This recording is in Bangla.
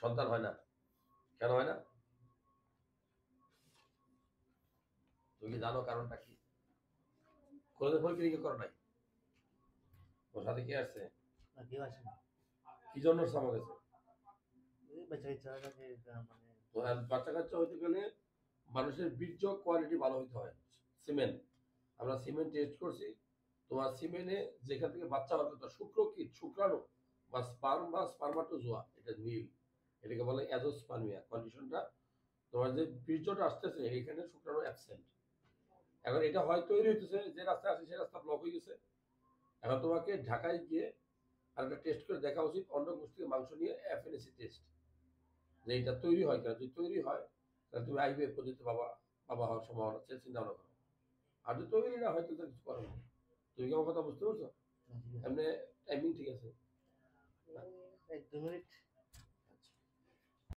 সন্তান হয় না, কেন হয় না? তুমি কি জানো কারণটা কি? কোনোদিন পরীক্ষা করো নাই? ওর সাথে কে আসছে? কেউ আসে না। কি জন্য আমার কাছে? বাচ্চা কাচ্চা মানে তো বাচ্চা কাচ্চা হইতে গেলে মানুষের বীর্য কোয়ালিটি ভালো হইতে হয়। সিমেন্ট, আমরা সিমেন্ট টেস্ট করছি, তোমার সিমেন্টে যেখান থেকে বাচ্চা হবে তার শুক্রাণু বা স্পার্ম বা স্পার্মাটোজোয়া, এটা নীল, এটাকে বলে অ্যাজোস্পার্মিয়া কন্ডিশনটা। তোমার যে বীর্যটা আসতেছে এখানে শুক্রাণু অ্যাবসেন্ট। এখন এটা হয় তৈরি হইতেছে, যে রাস্তা আছে সেই রাস্তা ব্লক হয়ে গেছে। এখন তোমাকে ঢাকায় গিয়ে আর একটা টেস্ট করে দেখা উচিত, অন্য গোষ্ঠী থেকে মাংস নিয়ে এফএনএসি টেস্ট, যে এটা তৈরি হয় কেন। যদি তৈরি হয় তাহলে তুমি আইবিএফ পদ্ধতিতে বাবা বাবা হওয়ার সম্ভাবনা আছে, চিন্তা ভাবনা করো। আর যদি তৈরি না হয় তাহলে কিছু করো না। তুমি কি আমার কথা বুঝতে পারছো? এমনি টাইমিং ঠিক আছে? 1-2 মিনিট।